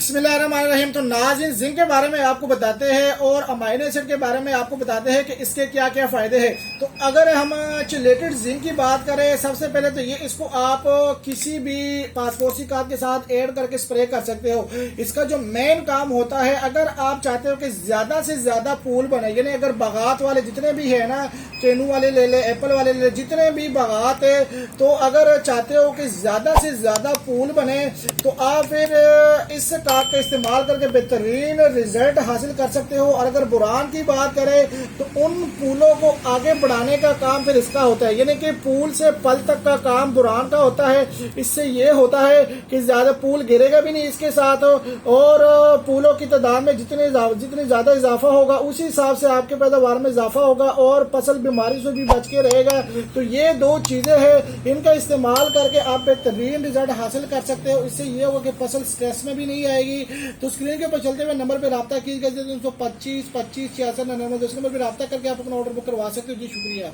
बिस्मिल्लाहिर्रहमानिर्रहीम। तो नाज़रीन, जिंक के बारे में आपको बताते हैं और अमाइनो एसिड के बारे में आपको बताते हैं कि इसके क्या क्या फायदे हैं। तो अगर हम चिलेटेड जिंक की बात करें, सबसे पहले तो ये इसको आप किसी भी फास्फोरसी खाद के साथ ऐड करके स्प्रे कर सकते हो। इसका जो मेन काम होता है, अगर आप चाहते हो कि ज्यादा से ज्यादा फूल बने, यानी अगर बागात वाले जितने भी है ना, केनू वाले ले ले, एप्पल वाले ले ले, जितने भी बागात है, तो अगर चाहते हो कि ज्यादा से ज्यादा फूल बने तो आप फिर इस खाद का इस्तेमाल करके बेहतरीन रिजल्ट हासिल कर सकते हो। और अगर बुरान की बात करें तो उन फूलों को आगे बढ़ाने का काम फिर इसका होता है, यानी कि फूल से फल तक का काम बुरान का होता है। इससे ये होता है कि ज्यादा फूल गिरेगा भी नहीं इसके साथ, और फूलों की तादाद में जितनी ज्यादा इजाफा होगा उसी हिसाब से आपके पैदावार में इजाफा होगा और फसल बीमारी से भी बच के रहेगा। तो ये दो चीजें हैं, इनका इस्तेमाल करके आप बेहतरीन रिजल्ट हासिल कर सकते हो। इससे ये होगा कि फसल स्ट्रेस में भी नहीं आएगी। तो स्क्रीन के ऊपर चलते हुए नंबर पे राब्ता कीजिएगा, 325 25 66 99। इस नंबर पे राब्ता करके आप अपना ऑर्डर बुक करवा सकते हो जी। शुक्रिया।